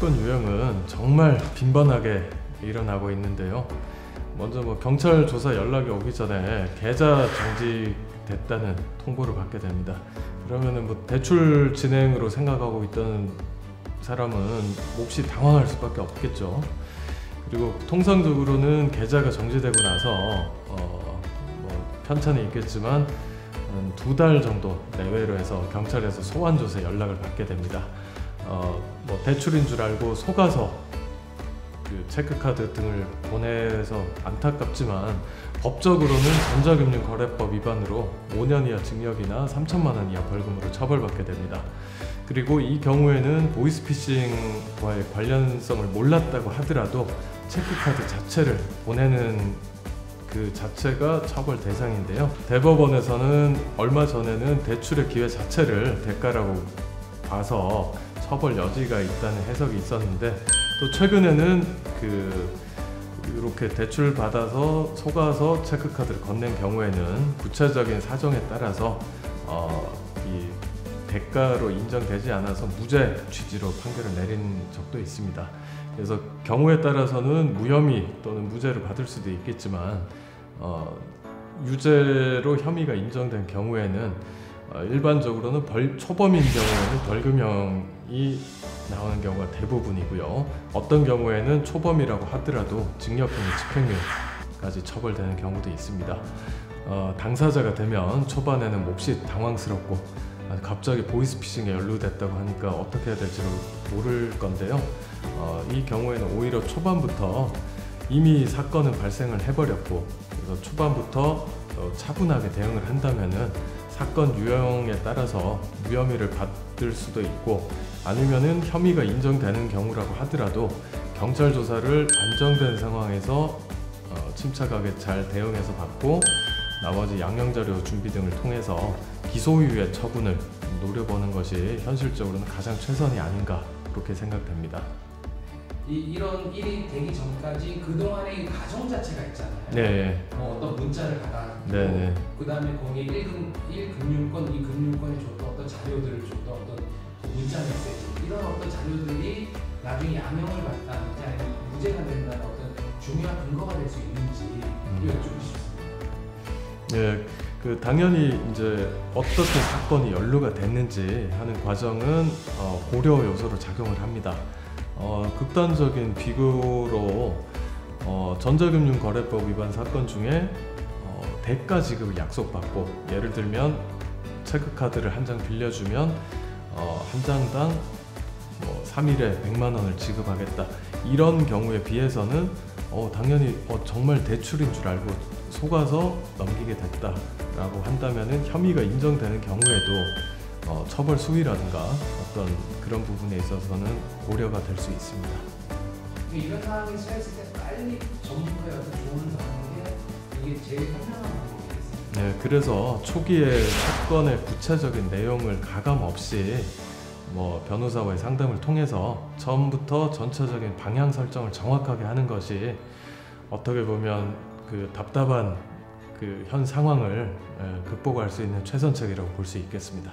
사건 유형은 정말 빈번하게 일어나고 있는데요. 먼저 경찰 조사 연락이 오기 전에 계좌 정지됐다는 통보를 받게 됩니다. 그러면은 대출 진행으로 생각하고 있던 사람은 몹시 당황할 수밖에 없겠죠. 그리고 통상적으로는 계좌가 정지되고 나서 편차는 있겠지만 2달 정도 내외로 해서 경찰에서 소환 조사 연락을 받게 됩니다. 대출인 줄 알고 속아서 체크카드 등을 보내서 안타깝지만 법적으로는 전자금융거래법 위반으로 5년 이하 징역이나 3천만 원 이하 벌금으로 처벌받게 됩니다. 그리고 이 경우에는 보이스피싱과의 관련성을 몰랐다고 하더라도 체크카드 자체를 보내는 그 자체가 처벌 대상인데요. 대법원에서는 얼마 전에는 대출의 기회 자체를 대가라고 봐서 처벌 여지가 있다는 해석이 있었는데, 또 최근에는 이렇게 대출 받아서 속아서 체크카드를 건넨 경우에는 구체적인 사정에 따라서 이 대가로 인정되지 않아서 무죄 취지로 판결을 내린 적도 있습니다. 그래서 경우에 따라서는 무혐의 또는 무죄를 받을 수도 있겠지만 유죄로 혐의가 인정된 경우에는 일반적으로는 초범인 경우에는 벌금형이 나오는 경우가 대부분이고요. 어떤 경우에는 초범이라고 하더라도 징역형이 집행유예까지 처벌되는 경우도 있습니다. 당사자가 되면 초반에는 몹시 당황스럽고 갑자기 보이스피싱에 연루됐다고 하니까 어떻게 해야 될지 모를 건데요. 이 경우에는 오히려 초반부터 이미 사건은 발생을 해버렸고, 그래서 초반부터 차분하게 대응을 한다면은 사건 유형에 따라서 무혐의를 받을 수도 있고, 아니면은 혐의가 인정되는 경우라고 하더라도 경찰 조사를 안정된 상황에서 침착하게 잘 대응해서 받고 나머지 양형자료 준비 등을 통해서 기소유예 처분을 노려보는 것이 현실적으로는 가장 최선이 아닌가 그렇게 생각됩니다. 이런 일이 되기 전까지 그동안의 가정 자체가 있잖아요. 네. 어떤 문자를 받아주고, 네. 그 다음에 거기에 1금융권, 2금융권이 줬던 어떤 자료들을 줬던 어떤 문자 메시지, 이런 어떤 자료들이 나중에 양형을 받다든지 아니면 무죄가 된다는 어떤 중요한 근거가 될 수 있는지 여쭙고 싶습니다. 네. 당연히 이제 어떻게 사건이 연루가 됐는지 하는 과정은 고려 요소로 작용을 합니다. 극단적인 비교로 전자금융거래법 위반 사건 중에 대가 지급을 약속받고, 예를 들면 체크카드를 한 장 빌려주면 한 장당 3일에 100만 원을 지급하겠다, 이런 경우에 비해서는 당연히 정말 대출인 줄 알고 속아서 넘기게 됐다라고 한다면은 혐의가 인정되는 경우에도 처벌 수위라든가 어떤 그런 부분에 있어서는 고려가 될 수 있습니다. 이런 상황이 처했을 때 빨리 전문가의 어떤 조언을 받는 게 이게 제일 현명한 방법이겠습니다. 네, 그래서 초기에 사건의 구체적인 내용을 가감 없이 변호사와의 상담을 통해서 처음부터 전체적인 방향 설정을 정확하게 하는 것이 어떻게 보면 답답한 현 상황을 극복할 수 있는 최선책이라고 볼 수 있겠습니다.